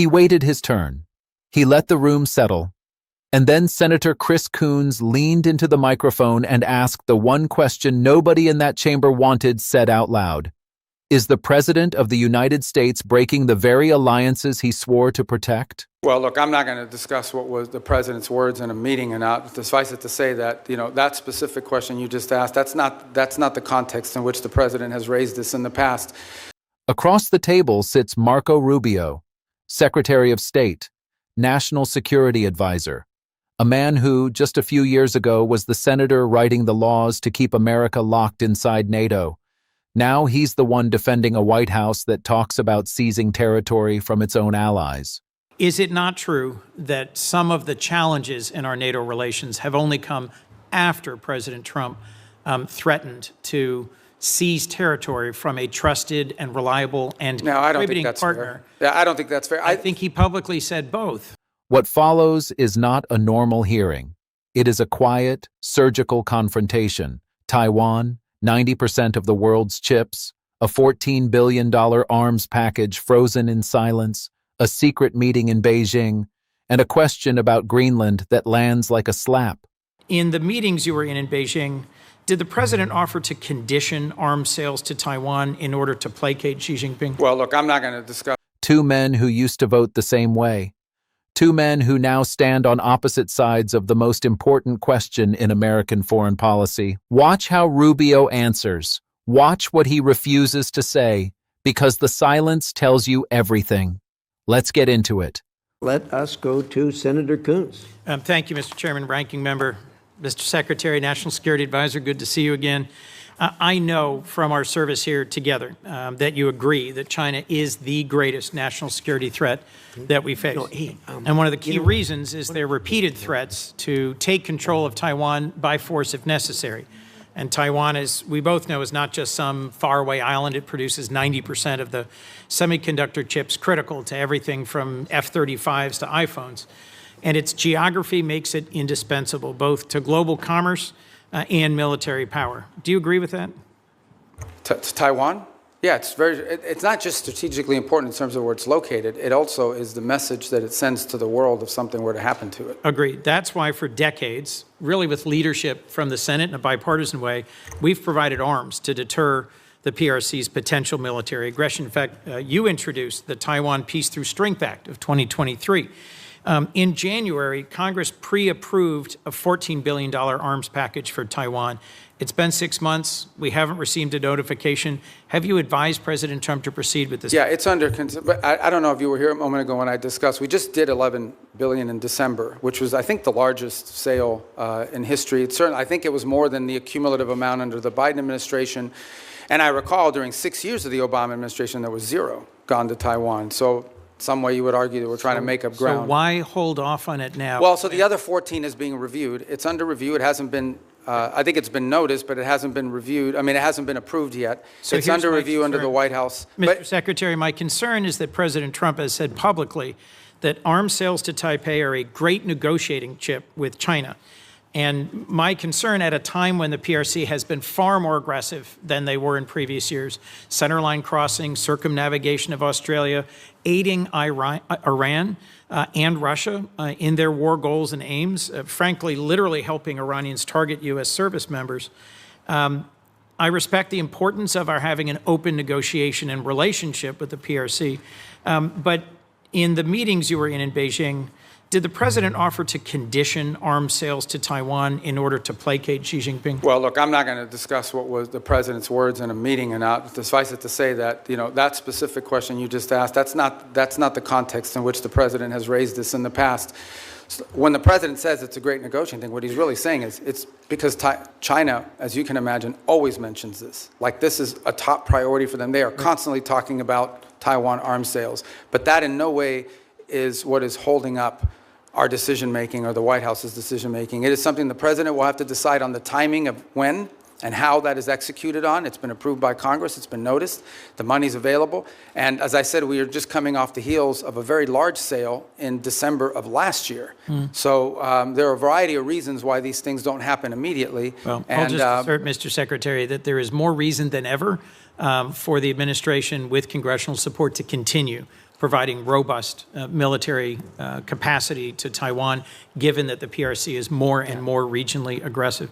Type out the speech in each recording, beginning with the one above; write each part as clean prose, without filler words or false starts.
He waited his turn. He let the room settle. And then Senator Chris Coons leaned into the microphone and asked the one question nobody in that chamber wanted said out loud. Is the President of the United States breaking the very alliances he swore to protect? Well, look, I'm not going to discuss what was the President's words in a meeting and not. Suffice it to say that, that specific question you just asked, that's not the context in which the President has raised this in the past. Across the table sits Marco Rubio, Secretary of State, National Security Advisor, a man who, just a few years ago, was the senator writing the laws to keep America locked inside NATO. Now he's the one defending a White House that talks about seizing territory from its own allies. Is it not true that some of the challenges in our NATO relations have only come after President Trump threatened to seize territory from a trusted and reliable and contributing partner? Yeah, I don't think that's fair. I think he publicly said both. What follows is not a normal hearing. It is a quiet, surgical confrontation. Taiwan, 90% of the world's chips, a $14 billion arms package frozen in silence, a secret meeting in Beijing, and a question about Greenland that lands like a slap. In the meetings you were in Beijing, did the President offer to condition arms sales to Taiwan in order to placate Xi Jinping? Well, look, I'm not going to discuss. Two men who used to vote the same way. Two men who now stand on opposite sides of the most important question in American foreign policy. Watch how Rubio answers. Watch what he refuses to say, because the silence tells you everything. Let's get into it. Let us go to Senator Coons. Thank you, Mr. Chairman, Ranking Member. Mr. Secretary, National Security Advisor, good to see you again. I know from our service here together that you agree that China is the greatest national security threat that we face. And one of the key reasons is their repeated threats to take control of Taiwan by force if necessary. And Taiwan, as we both know, is not just some faraway island. It produces 90% of the semiconductor chips critical to everything from F-35s to iPhones. And its geography makes it indispensable, both to global commerce and military power. Do you agree with that? To Taiwan? Yeah, it's not just strategically important in terms of where it's located. It also is the message that it sends to the world if something were to happen to it. Agreed. That's why for decades, really with leadership from the Senate in a bipartisan way, we've provided arms to deter the PRC's potential military aggression. In fact, you introduced the Taiwan Peace Through Strength Act of 2023. In January, Congress pre-approved a $14 billion arms package for Taiwan. It's been 6 months. We haven't received a notification. Have you advised President Trump to proceed with this? Yeah, it's under, but I don't know if you were here a moment ago when I discussed, we just did $11 billion in December, which was, I think, the largest sale in history. It's certainly, I think it was more than the cumulative amount under the Biden administration. And I recall during 6 years of the Obama administration, there was zero gone to Taiwan. So some way you would argue that we're trying to make up ground. So why hold off on it now? Well, so the other 14 is being reviewed. It's under review. It hasn't been, I think it's been noticed, but it hasn't been reviewed. I mean, it hasn't been approved yet. So it's under review under the White House. Mr. Secretary, my concern is that President Trump has said publicly that arms sales to Taipei are a great negotiating chip with China. And my concern at a time when the PRC has been far more aggressive than they were in previous years, centerline crossing, circumnavigation of Australia, aiding Iran and Russia in their war goals and aims, frankly, literally helping Iranians target U.S. service members. I respect the importance of our having an open negotiation and relationship with the PRC, but in the meetings you were in Beijing, did the President offer to condition arms sales to Taiwan in order to placate Xi Jinping? Well, look, I'm not going to discuss what was the President's words in a meeting and not. Suffice it to say that, that specific question you just asked, that's not the context in which the President has raised this in the past. When the President says it's a great negotiating thing, what he's really saying is it's because China, as you can imagine, always mentions this. Like, this is a top priority for them. They are constantly talking about Taiwan arms sales. But that in no way is what is holding up our decision-making or the White House's decision-making. It is something the President will have to decide on the timing of when and how that is executed on. It's been approved by Congress. It's been noticed. The money's available. And as I said, we are just coming off the heels of a very large sale in December of last year. So there are a variety of reasons why these things don't happen immediately. Well, I'll just assert, Mr. Secretary, that there is more reason than ever for the administration with congressional support to continue providing robust military capacity to Taiwan, given that the PRC is more and more regionally aggressive.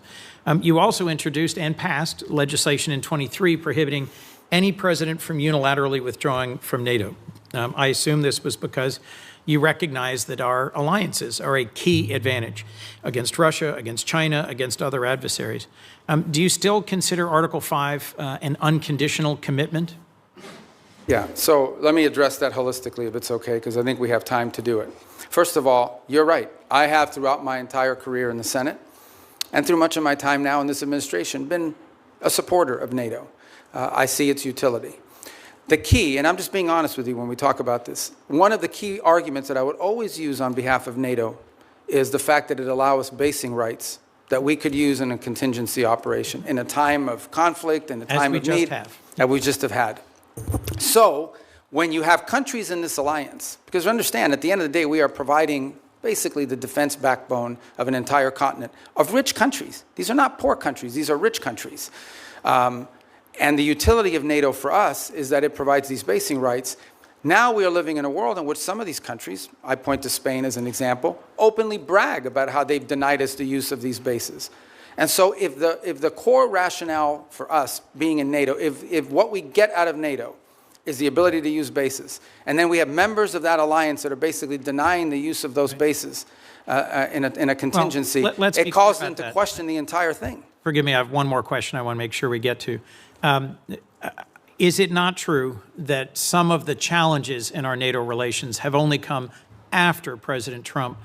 You also introduced and passed legislation in 23 prohibiting any president from unilaterally withdrawing from NATO. I assume this was because you recognize that our alliances are a key advantage against Russia, against China, against other adversaries. Do you still consider Article 5 an unconditional commitment? Yeah, so let me address that holistically, if it's okay, because I think we have time to do it. First of all, you're right. I have, throughout my entire career in the Senate, and through much of my time now in this administration, been a supporter of NATO. I see its utility. The key, and I'm just being honest with you when we talk about this, one of the key arguments that I would always use on behalf of NATO is the fact that it allows us basing rights that we could use in a contingency operation in a time of conflict, in a time of need, that we just have had. So when you have countries in this alliance, because understand, at the end of the day, we are providing basically the defense backbone of an entire continent of rich countries. These are not poor countries. These are rich countries. And the utility of NATO for us is that it provides these basing rights. Now we are living in a world in which some of these countries, I point to Spain as an example, openly brag about how they've denied us the use of these bases. And so if the core rationale for us being in NATO, if what we get out of NATO is the ability to use bases, and then we have members of that alliance that are basically denying the use of those bases in a contingency, it calls them to question the entire thing. Forgive me, I have one more question I want to make sure we get to. Is it not true that some of the challenges in our NATO relations have only come after President Trump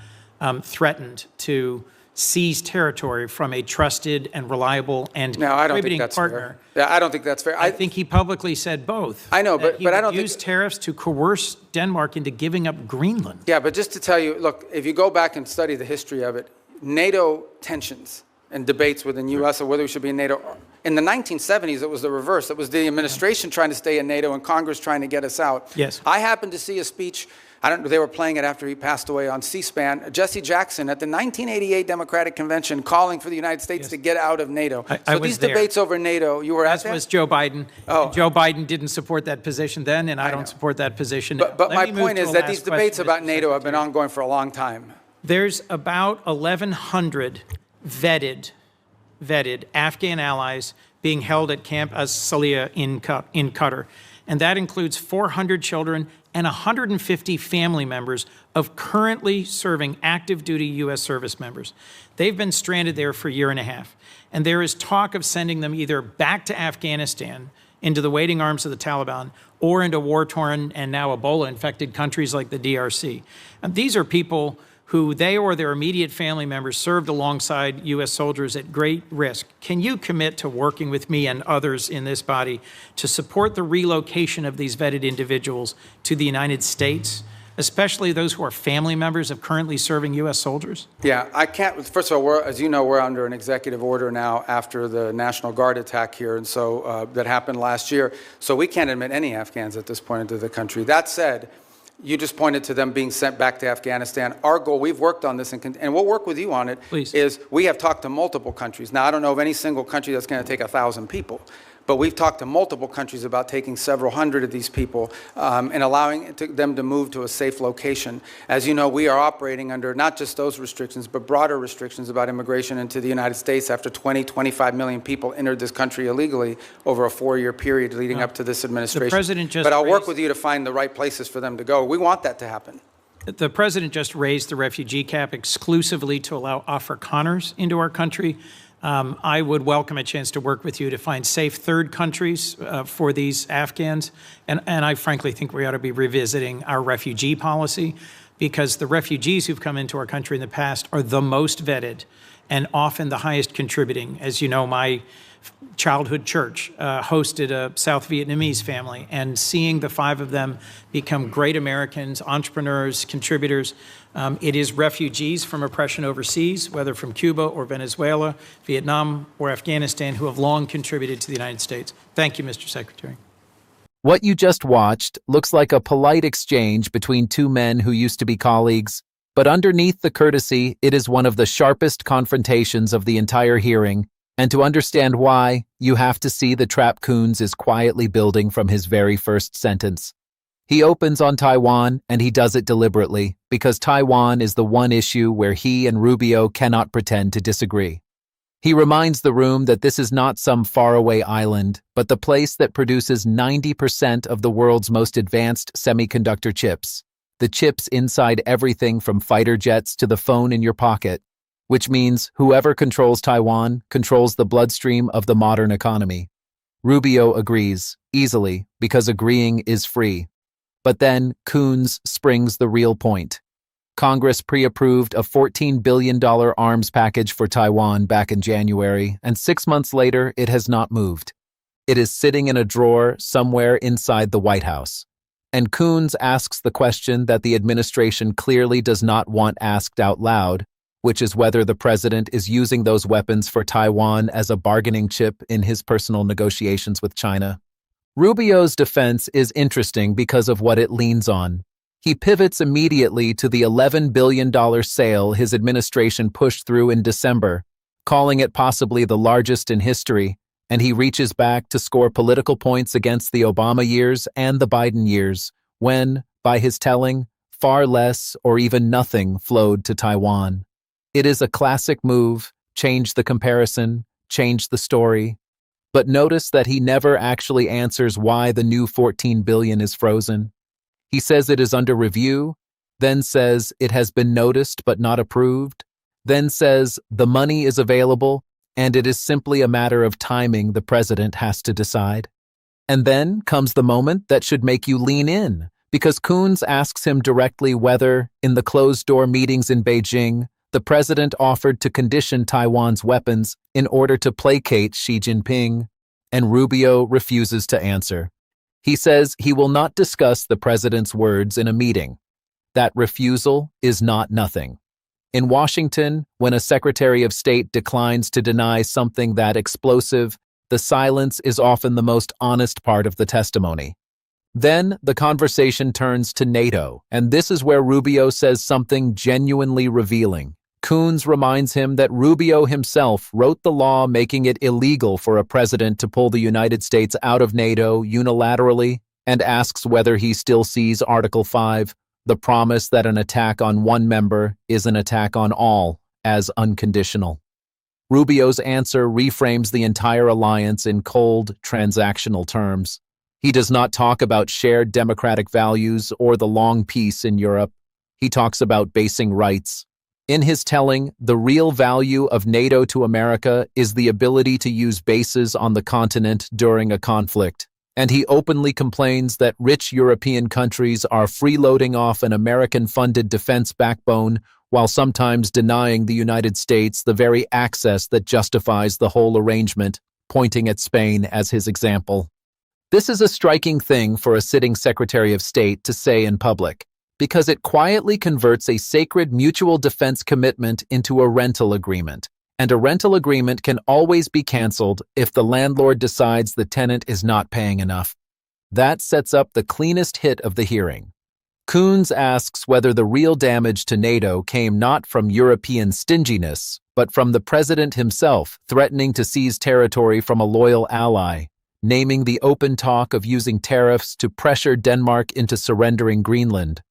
threatened to seize territory from a trusted and reliable and contributing partner? Fair. Yeah, I don't think that's fair. I think he publicly said both. I know, but I don't use tariffs to coerce Denmark into giving up Greenland. Yeah, but just to tell you, look, if you go back and study the history of it, NATO tensions and debates within U.S. or whether we should be in NATO. In the 1970s, it was the reverse. It was the administration trying to stay in NATO and Congress trying to get us out. Yes. I happened to see a speech, they were playing it after he passed away on C-SPAN, Jesse Jackson at the 1988 Democratic Convention calling for the United States to get out of NATO. I was these debates over NATO, you were at that? As was Joe Biden. Oh. Joe Biden didn't support that position then, and I don't support that position now. But my point is that these debates about NATO have been ongoing for a long time. There's about 1,100 vetted Afghan allies being held at Camp As-Saliyah in Qatar. And that includes 400 children and 150 family members of currently serving active duty U.S. service members. They've been stranded there for a year and a half. And there is talk of sending them either back to Afghanistan, into the waiting arms of the Taliban, or into war-torn and now Ebola-infected countries like the DRC. And these are people who they or their immediate family members served alongside U.S. soldiers at great risk. Can you commit to working with me and others in this body to support the relocation of these vetted individuals to the United States, especially those who are family members of currently serving U.S. soldiers? Yeah, I can't. First of all, as you know, we're under an executive order now after the National Guard attack here, and so that happened last year. So we can't admit any Afghans at this point into the country. That said, you just pointed to them being sent back to Afghanistan. Our goal, we've worked on this, and we'll work with you on it, Please. Is we have talked to multiple countries. Now, I don't know of any single country that's going to take 1,000 people, but we've talked to multiple countries about taking several hundred of these people and allowing them to move to a safe location. As you know, we are operating under not just those restrictions, but broader restrictions about immigration into the United States after 25 million people entered this country illegally over a 4-year period leading up to this administration. The president just but I'll work with you to find the right places for them to go. We want that to happen. The president just raised the refugee cap exclusively to allow Afrikaners into our country. I would welcome a chance to work with you to find safe third countries for these Afghans. And I frankly think we ought to be revisiting our refugee policy, because the refugees who've come into our country in the past are the most vetted and often the highest contributing. As you know, my childhood church hosted a South Vietnamese family, and seeing the 5 of them become great Americans, entrepreneurs, contributors. It is refugees from oppression overseas, whether from Cuba or Venezuela, Vietnam or Afghanistan, who have long contributed to the United States. Thank you, Mr. Secretary. What you just watched looks like a polite exchange between two men who used to be colleagues, but underneath the courtesy, it is one of the sharpest confrontations of the entire hearing. And to understand why, you have to see the trap Coons is quietly building from his very first sentence. He opens on Taiwan, and he does it deliberately, because Taiwan is the one issue where he and Rubio cannot pretend to disagree. He reminds the room that this is not some faraway island, but the place that produces 90% of the world's most advanced semiconductor chips, the chips inside everything from fighter jets to the phone in your pocket, which means whoever controls Taiwan controls the bloodstream of the modern economy. Rubio agrees, easily, because agreeing is free. But then Coons springs the real point. Congress pre-approved a $14 billion arms package for Taiwan back in January, and 6 months later, it has not moved. It is sitting in a drawer somewhere inside the White House. And Coons asks the question that the administration clearly does not want asked out loud, which is whether the president is using those weapons for Taiwan as a bargaining chip in his personal negotiations with China. Rubio's defense is interesting because of what it leans on. He pivots immediately to the $11 billion sale his administration pushed through in December, calling it possibly the largest in history, and he reaches back to score political points against the Obama years and the Biden years, when, by his telling, far less or even nothing flowed to Taiwan. It is a classic move, change the comparison, change the story. But notice that he never actually answers why the new $14 billion is frozen. He says it is under review, then says it has been noticed but not approved, then says the money is available and it is simply a matter of timing the president has to decide. And then comes the moment that should make you lean in, because Coons asks him directly whether, in the closed-door meetings in Beijing, the president offered to condition Taiwan's weapons in order to placate Xi Jinping, and Rubio refuses to answer. He says he will not discuss the president's words in a meeting. That refusal is not nothing. In Washington, when a Secretary of State declines to deny something that explosive, the silence is often the most honest part of the testimony. Then the conversation turns to NATO, and this is where Rubio says something genuinely revealing. Coons reminds him that Rubio himself wrote the law making it illegal for a president to pull the United States out of NATO unilaterally, and asks whether he still sees Article 5, the promise that an attack on one member is an attack on all, as unconditional. Rubio's answer reframes the entire alliance in cold, transactional terms. He does not talk about shared democratic values or the long peace in Europe. He talks about basing rights. In his telling, the real value of NATO to America is the ability to use bases on the continent during a conflict, and he openly complains that rich European countries are freeloading off an American-funded defense backbone while sometimes denying the United States the very access that justifies the whole arrangement, pointing at Spain as his example. This is a striking thing for a sitting Secretary of State to say in public, because it quietly converts a sacred mutual defense commitment into a rental agreement, and a rental agreement can always be canceled if the landlord decides the tenant is not paying enough. That sets up the cleanest hit of the hearing. Coons asks whether the real damage to NATO came not from European stinginess, but from the president himself threatening to seize territory from a loyal ally, naming the open talk of using tariffs to pressure Denmark into surrendering Greenland.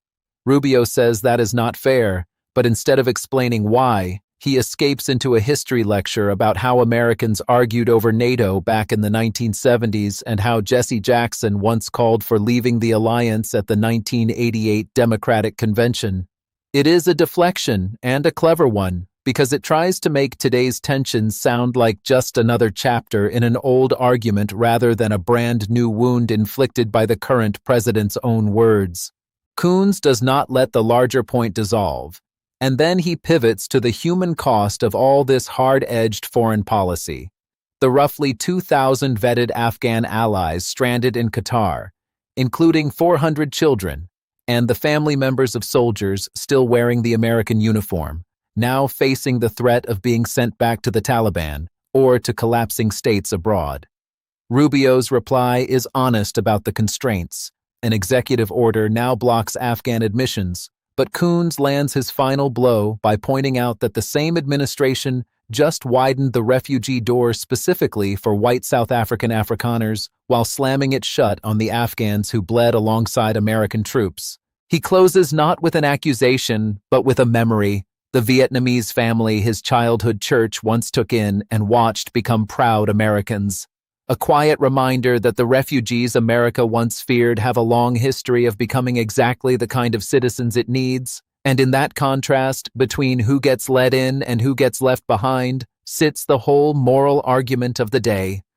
Rubio says that is not fair, but instead of explaining why, he escapes into a history lecture about how Americans argued over NATO back in the 1970s and how Jesse Jackson once called for leaving the alliance at the 1988 Democratic Convention. It is a deflection, and a clever one, because it tries to make today's tensions sound like just another chapter in an old argument rather than a brand new wound inflicted by the current president's own words. Coons does not let the larger point dissolve, and then he pivots to the human cost of all this hard-edged foreign policy. The roughly 2,000 vetted Afghan allies stranded in Qatar, including 400 children, and the family members of soldiers still wearing the American uniform, now facing the threat of being sent back to the Taliban or to collapsing states abroad. Rubio's reply is honest about the constraints. An executive order now blocks Afghan admissions, but Coons lands his final blow by pointing out that the same administration just widened the refugee door specifically for white South African Afrikaners while slamming it shut on the Afghans who bled alongside American troops. He closes not with an accusation, but with a memory, the Vietnamese family his childhood church once took in and watched become proud Americans. A quiet reminder that the refugees America once feared have a long history of becoming exactly the kind of citizens it needs, and in that contrast between who gets let in and who gets left behind sits the whole moral argument of the day.